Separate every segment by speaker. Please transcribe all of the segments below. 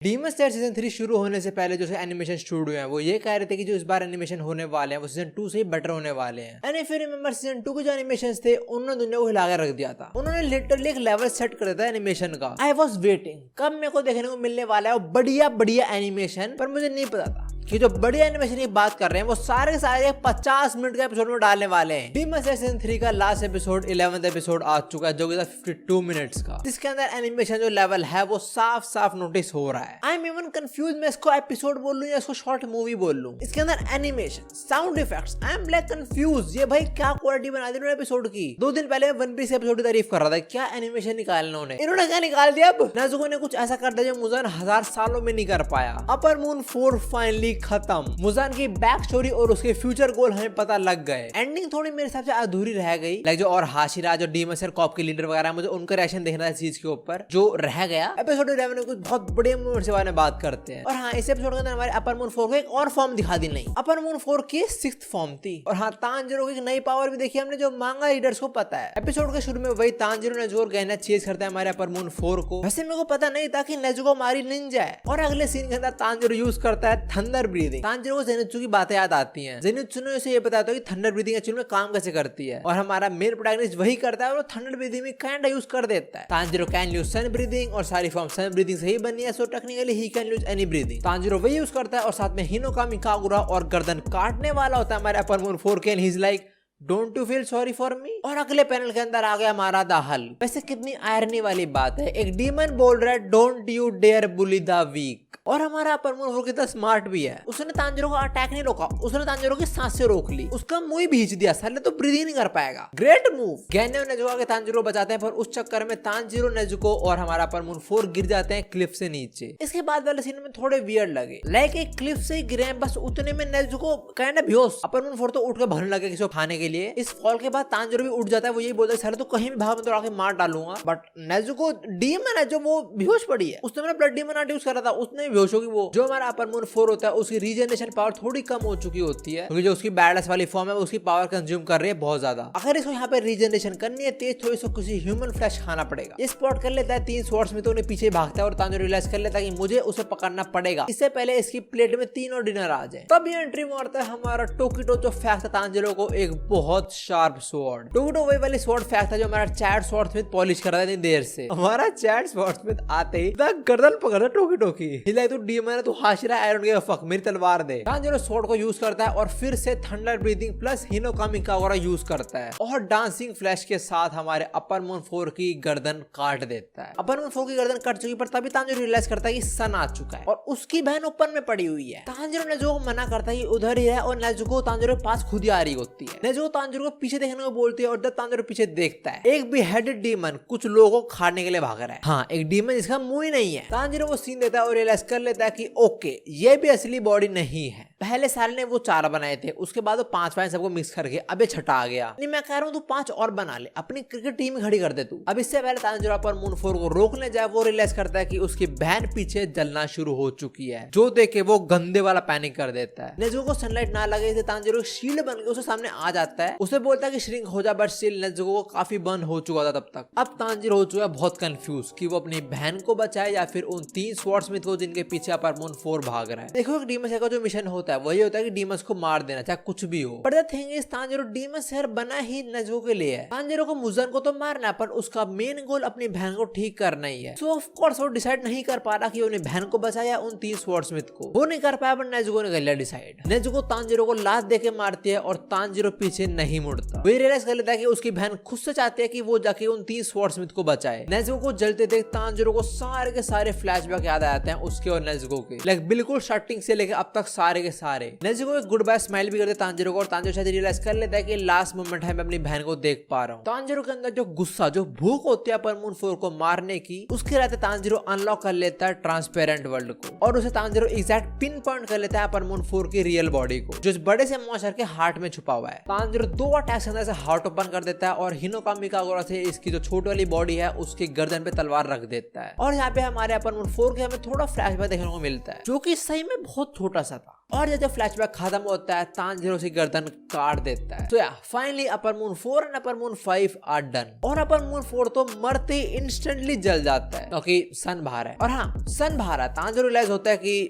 Speaker 1: Demon slayer season 3 शुरू होने से पहले जो एनिमेशन स्टूडियो है वो ये कह रहे थे कि जो इस बार एनिमेशन होने वाले हैं वो सीजन 2 से ही बेटर होने वाले हैं। And if you remember season 2 के जो एनिमेशन थे उन्होंने दुनिया को हिला कर रख दिया था। उन्होंने लिटरली एक लेवल सेट कर दिया था एनिमेशन का। आई वॉज वेटिंग कब मेरे को देखने को मिलने वाला है वो बढ़िया एनिमेशन, पर मुझे नहीं पता था कि जो बढ़िया एनिमेशन की बात कर रहे हैं वो सारे के सारे 50 मिनट के एपिसोड में डालने वाले हैं। डीमन स्लेयर सीजन 3 का लास्ट एपिसोड 11th एपिसोड आ चुका है जो कि था 52 मिनट्स का, जिसके अंदर एनिमेशन जो लेवल है वो साफ नोटिस हो रहा है। आई एम इवन कंफ्यूज मैं इसको एपिसोड बोल लूं या इसको शॉर्ट मूवी बोल लूं। इसके अंदर animation, sound effects, I am like confuse. ये भाई क्या क्वालिटी बना दी इन्होंने एपिसोड की। 2 दिन पहले मैं वन पीस एपिसोड की तारीफ कर रहा था, क्या एनिमेशन निकालना इन्होंने क्या निकाल दिया। अब नेज़ुको ने कुछ ऐसा कर दिया जो मुजान 1000 सालों में नहीं कर पाया। अपर मून 4 फाइनली खत्म। मुजान की बैक स्टोरी और उसके फ्यूचर गोल हमें पता लग गए। एंडिंग थोड़ी मेरे हिसाब से अधूरी रह गई। लाइक जो और हाशिरा जो डीमन स्लेयर कॉप के लीडर वगैरह, मुझे उनका रिएक्शन देखना था चीज के ऊपर जो रह गया। एपिसोड 11 में कुछ बहुत बड़े मोमेंट्स के बारे में बात करते हैं। और हाँ, इस एपिसोड के अंदर हमारे अपर मून 4 को एक और फॉर्म दिखा दी। नहीं, अपर मून 4 की 6th फॉर्म थी। और हाँ, तांजीरो की नई पावर भी देखी हमने जो मांगा रीडर्स को पता है। एपिसोड के शुरू में वही तांजीरो नेज़ुको और गहना चेज करता है हमारे अपर मून 4 को। वैसे मेरे को पता नहीं था कि नेज़ुको हमारी निंजा है। और अगले सीन के अंदर तांजीरो यूज करता है थंडर ब्रीदिंग। तांजीरो को ज़ेनित्सु की बातें याद आती हैं। ज़ेनित्सु ने उसे ये बताता है कि थंडर ब्रीदिंग एक्चुअली में काम कैसे करती है। और हमारा मेन प्रोटैगनिस्ट वही करता है और वो थंडर ब्रीदिंग में काइंड यूज कर देता है। Tanjiro can use sun breathing और सारी फॉर्म सन ब्रीदिंग से ही बनी है, so technically he can use any breathing. Tanjiro वही यूज करता है और साथ में हिनोकामी कागुरा और गर्दन काटने वाला होता है हमारे अपर मून 4 के। He is like don't you feel sorry for me. और अगले पैनल के अंदर आ गया हमारा द हल। वैसे कितनी आयरनी वाली बात है, एक डीमन बोल रहा है don't you dare bully the weak. और हमारा अपर मून 4 कितना स्मार्ट भी है। उसने तांजीरो का अटैक नहीं रोका, उसने तांजीरो की सांसें रोक ली, उसका मुंह भींच दिया। साले तो ब्रीदिंग नहीं कर पाएगा। Great move. गहने और नेज़ुको के तांजीरो बचाते हैं, पर उस चक्कर में तांजीरो, नेज़ुको और हमारा अपर मून 4 गिर जाते हैं क्लिफ से नीचे। इसके बाद वाले सीन में थोड़े वियर्ड लगे। लाइक एक क्लिफ से गिरे, बस उतने में नेज़ुको काइंड ऑफ बेहोश। अपर मून 4 तो उठ के भागने लगे किसी को खाने के लिए। इस फॉल के बाद तांजीरो भी उठ जाता है। वो यही बोलता है साले तो कहीं भी भाग, मैं तो आके मार डालूंगा। बट नेज़ुको डीमन है जो वो बेहोश पड़ी है। उसने ब्लड डीमन आर्ट यूज करा था, उसने बेहोश होगी। वो जो हमारा अपर मून 4 होता है उसकी रीजनरेशन पावर थोड़ी कम हो चुकी होती है, क्योंकि जो उसकी बैडलेस वाली फॉर्म है उसकी पावर कंज्यूम कर रही है बहुत ज्यादा। अगर इसको यहाँ पे रीजनरेशन करनी है तेज, तो इसको किसी ह्यूमन फ्लैश खाना पड़ेगा। ये स्पॉट कर लेता है 3 स्वॉर्ड्स में, तो उन्हें पीछे भागता है और तांजीरो रियलाइज कर लेता है कि मुझे उसे पकड़ना पड़ेगा, इससे पहले इसकी प्लेट में 3 और डिनर आ जाए। तब ये एंट्री मारता है हमारा टोकिटो जो फेंकता है तांजीरो को एक बहुत शार्प स्वॉर्ड। टोकिटो वही वाली स्वॉर्ड फेंकता है जो हमारा चैट स्वॉर्डस्मिथ पॉलिश कर रहा था देर से। हमारा चैट स्वॉर्डस्मिथ आते ही गर्दन पकड़ता टोकिटो की। तू डीमन है, तू Hashira, I don't give a fuck, मेरी तलवार दे। तांजीरो स्वॉर्ड को यूज करता है और फिर से thunder breathing plus Hinokami Kagura use करता है और डांसिंग फ्लैश के साथ हमारे अपर मून 4 की गर्दन काट देता है। अपर मून 4 की गर्दन कट चुकी, पर तभी तांजीरो रियलाइज करता है कि सन आ चुका है और उसकी बहन ऊपर में पड़ी हुई है। तांजीरो नेज़ुको को मना करता है कि उधर ही है और नेज़ुको तांजीरो के पास खुद ही आ रही होती है। नेज़ुको तांजीरो को पीछे देखने को बोलती है और जब तांजीरो पीछे देखता है एक बेहेडेड डीमन कुछ लोगों को खाने के लिए भाग रहा है। हाँ, एक डीमन जिसका मुंह ही नहीं है। तांजीरो वो सीन देता है और रियलाइज कर लेता है कि ओके ये भी असली बॉडी नहीं है। पहले साल ने वो 4 बनाए थे, उसके बाद वो 5 सबको मिक्स करके अब 6 आ गया। नहीं, मैं कह रहा हूँ तू 5 और बना ले, अपनी क्रिकेट टीम खड़ी कर दे तू। अब इससे पहले तांजीरो अपर मून 4 को रोकने जाए वो रियलाइज करता है कि उसकी बहन पीछे जलना शुरू हो चुकी है, जो देख के वो गंदे वाला पैनिक कर देता है। नेज़ुको को सनलाइट ना लगे इसे तांजीरो शील्ड बन के उसके सामने आ जाता है। उसे बोलता है कि श्रिंक हो जा, बट स्टिल नेज़ुको को काफी बर्न हो चुका था तब तक। अब तांजीरो हो चुका है बहुत कंफ्यूज कि वो अपनी बहन को बचाए या फिर उन 3 स्वॉर्डस्मिथ को जिनके पीछे अपर मून 4 भाग रहा है। देखो, एक डीमन स्लेयर का जो मिशन होता है वही होता है कि डीमंस को मार देना, चाहे कुछ भी हो। But the thing is Tanjiro demon slayer बना ही नेज़ुको के लिए है। तांजीरो को मुजान को तो मारना है, पर उसका मेन गोल अपनी बहन को ठीक करना ही है। सो ऑफ कोर्स वो डिसाइड नहीं कर पा रहा कि उन्हें बहन को बचाया उन 3 स्वॉर्डस्मिथ को। वो नहीं कर पाया, पर नेज़ुको ने कर लिया डिसाइड। नेज़ुको तांजीरो को लात देके मारती है और तांजीरो पीछे नहीं मुड़ता। वो रियलाइज कर लेता है कि उसकी बहन खुद से चाहती है कि वो जाके उन 3 स्वॉर्डस्मिथ को बचाए। नेज़ुको को जलते देख तांजीरो को सारे के सारे फ्लैशबैक याद आ जाते हैं उसके और नेज़ुको के। लाइक बिल्कुल स्टार्टिंग से लेकर अब तक सारे के सारे। नेज़ुको एक गुड बाय स्माइल भी करते तांजीरो को और तांजीरो शायद रियलाइज कर लेता है कि लास्ट मोमेंट है, मैं अपनी बहन को देख पा रहा हूँ। तांजीरो के अंदर जो गुस्सा, जो भूख होती है अपर मून 4 को मारने की, उसके रहते तांजीरो अनलॉक कर लेता है ट्रांसपेरेंट वर्ल्ड को और उसे तांजीरो एग्जैक्ट पिन पॉइंट कर लेता है अपर मून 4 की रियल बॉडी को, जो इस बड़े से मॉन्स्टर के हार्ट में छुपा हुआ है। तांजिरो 2 अटैक्स के अंदर से हार्ट ओपन कर देता है और हिनोकामी कागोरा से इसकी जो छोटी वाली बॉडी है उसकी गर्दन पे तलवार रख देता है। और यहाँ पे हमारे अपर मून 4 के हमें थोड़ा फ्लैशबैक देखने को मिलता है जो कि सही में बहुत छोटा सा था। और जब फ्लैशबैक खत्म होता है तांजिरो की गर्दन काट देता है। तो या finally upper moon 4 and upper moon 5 are done. और अपर मून 4 तो मरते ही इंस्टेंटली जल जाता है क्योंकि सन बाहर है। और हाँ, सन बाहर है, तांजिरो रियलाइज होता है कि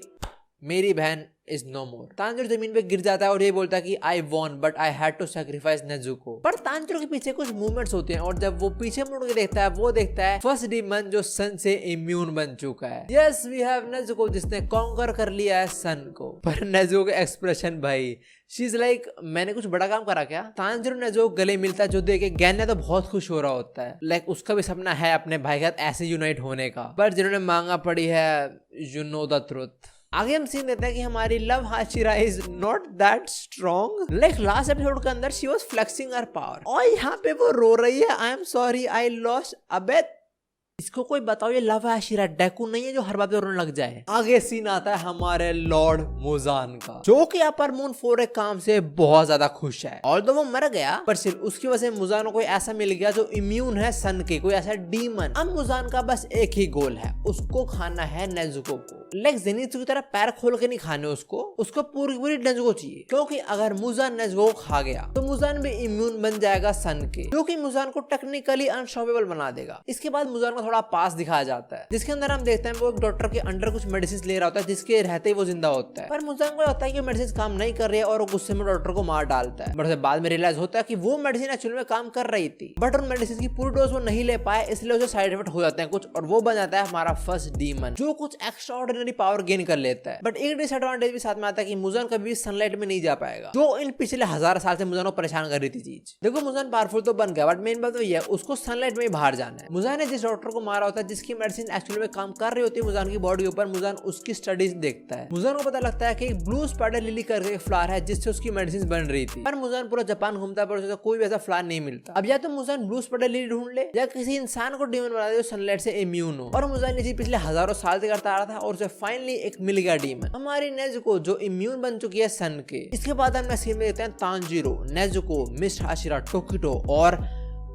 Speaker 1: मेरी बहन इज नो मोर। तांजिरो जमीन पे गिर जाता है और ये बोलता है कि I won but I had to sacrifice Nezuko. पर तांजिरो के पीछे कुछ मूवमेंट्स होते हैं और जब वो पीछे मुड़ के देखता है वो देखता है फर्स्ट डीमन जो सन से इम्यून बन चुका है। यस वी हैव नेजुको जिसने कॉन्कर कर लिया है सन को। पर नेजुको का एक्सप्रेशन भाई, शी इज लाइक मैंने कुछ बड़ा काम करा क्या। तांजिरो नेजुको गले मिलता है जो देख के गैन्या तो बहुत खुश हो रहा होता है। लाइक उसका भी सपना है अपने भाई के साथ ऐसे यूनाइट होने का, पर जिन्होंने मांगा पड़ी है यू नो द ट्रुथ। आगे हम सीन देते हैं कि हमारी love Hashira is not that strong. Like last episode के अंदर she was flexing her power और यहाँ पे वो रो रही है I am sorry I lost. अबे इसको कोई बताओ ये लव हाशिरा डेकू नहीं है जो हर बात पे रोने लग जाए। आगे सीन आता है हमारे लॉर्ड मुजान का जो कि अपर मून 4 के काम से बहुत ज्यादा खुश है। और तो वो मर गया पर सिर्फ उसकी वजह से मुजान को कोई ऐसा मिल गया जो इम्यून है सन के, कोई ऐसा डीमन। अब मुजान का बस एक ही गोल है, उसको खाना है नेजुको को। लाइक जेनित्सु की तरह पैर खोल के नहीं खाने उसको पूरी पूरी नेजुको चाहिए क्योंकि अगर मुजान नेजुको खा गया तो मुजान भी इम्यून बन जाएगा सन के, जो कि मुजान को टेक्निकली अनस्टॉपेबल बना देगा। इसके बाद मुजान को थोड़ा पास दिखाया जाता है जिसके अंदर हम देखते हैं वो एक डॉक्टर के अंडर कुछ मेडिसिन ले रहा होता है जिसके रहते ही वो जिंदा होता है। पर मुजान को लगता है कि मेडिसिन काम नहीं कर रही है और वो गुस्से में डॉक्टर को मार डालता है। बट बाद में रियलाइज होता है कि वो मेडिसिन एक्चुअली में काम कर रही थी बट उन मेडिसिन की पूरी डोज वो नहीं ले पाए इसलिए उसे साइड इफेक्ट हो जाते हैं कुछ और वो बन जाता है हमारा फर्स्ट डीमन जो कुछ एक्स्ट्राऑर्डिनरी पावर गेन कर लेता है। बट एक डिसएडवांटेज भी साथ में आता है कि मुजान कभी सनलाइट में नहीं जा पाएगा जो इन पिछले 1000 साल से मुजान को परेशान कर रही थी चीज। देखो मुजान पावरफुल तो बन गया बट मेन बात तो ये है उसको सनलाइट में ही बाहर जाना है। मुजान ने जिस डॉक्टर को मारा होता है जिसकी मेडिसिन एक्चुअली में काम कर रही होती है मुजान की बॉडी ऊपर, मुजान उसकी स्टडीज देखता है। मुजान को पता लगता है कि एक ब्लू स्पाइडर लिली करके एक फ्लावर है जिससे उसकी मेडिसिन बन रही थी। पर मुजान पूरा जापान घूमता है पर उसे कोई वैसा फ्लावर नहीं मिलता। अब या तो मुजान ब्लू स्पाइडर लिली ढूंढ ले या किसी इंसान को डीमन बना दे जो सनलाइट से इम्यून हो। और मुजान ये चीज पिछले हजारों साल से करता आ रहा था और उसे फाइनली एक मिल गया डीमन हमारी नेजुको जो इम्यून बन चुकी है सन के। इसके बाद हम सीन में देखते हैं तांजिरो, नेजुको, मिस हाशिरा, टोकिटो और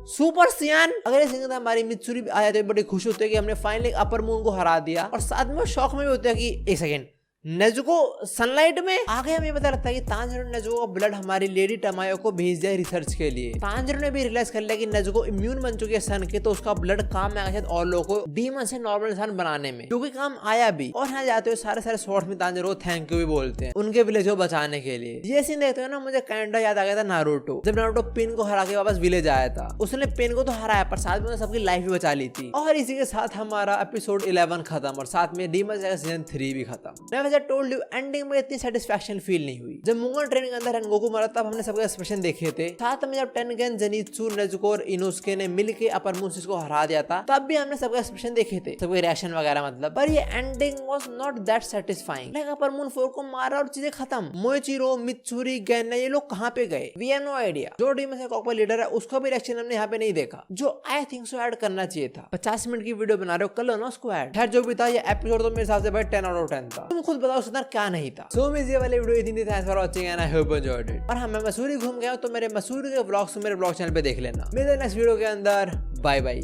Speaker 1: सुपर सियान। अगर इस सीन में हमारी मित्सुरी आ जाती है बड़ी खुश होते हैं कि हमने फाइनली अपर मून को हरा दिया और साथ में शौक में भी होते हैं कि एक सेकेंड नेजुको सनलाइट में। आगे हमें पता लगता है कि तांजिरो ने नेजुको का ब्लड हमारी लेडी टमायो को भेज दिया रिसर्च के लिए। तांजिरो ने भी रियलाइज कर लिया कि नेजुको इम्यून बन चुकी है सन के तो उसका ब्लड काम में आएगा और लोगों को डीमन से नॉर्मल इंसान बनाने में, जो कि काम आया भी। और यहाँ जाते हुए सारे सारे शॉर्ट्स में तांजिरो को थैंक यू भी बोलते हैं उनके विलेज को बचाने के लिए। ये सीन देखते हो ना मुझे काइंडा याद आ गया था नारुतो, जब नारुतो पेन को हरा के वापस विलेज आया था। उसने पेन को तो हराया पर साथ में सबकी लाइफ भी बचा ली थी। और इसी के साथ हमारा एपिसोड 11 खत्म और साथ में डीमन सीजन 3 भी खत्म। मैं टोल्ड यू एंडिंग में इतनी सेटिस्फैक्शन फील नहीं हुई। जब मुंगन ट्रेनिंग के अंदर रेनगोकू मरा तब हमने सबके एक्सप्रेशन देखे थे। साथ में जब टेनगेन, जेनित्सु, नेजुको और इनोसुके ने मिलके अपर मून को हरा दिया था तब भी हमने सबके एक्सप्रेशन देखे थे, सबके रिएक्शन वगैरह मतलब। पर ये ending was not that satisfying. Like upper moon 4 को मारा और चीजें खत्म। मोइचिरो, मित्सुरी, गैन्या ये लोग कहां पे गए वी हैव नो आइडिया। जो डीमन से कॉकबॉय लीडर है उसका भी रिएक्शन हमने यहाँ पे नहीं देखा जो आई थिंक सो ऐड करना चाहिए था। 50 मिनट की वीडियो बना रहे हो कर लो ना उसको ऐड। खैर जो भी था ये एपिसोड तो मेरे हिसाब से भाई 10 आउट ऑफ 10 था। तुम खुद बताओ उसके अंदर क्या नहीं था। सो ये वाली वीडियो इतनी थी। Thanks for watching and I hope you enjoyed it. और हाँ मैं मसूरी घूम गया हूं तो मेरे मसूरी के व्लॉग्स मेरे ब्लॉग चैनल पे देख लेना। मिलते हैं नेक्स्ट वीडियो के अंदर। Bye bye.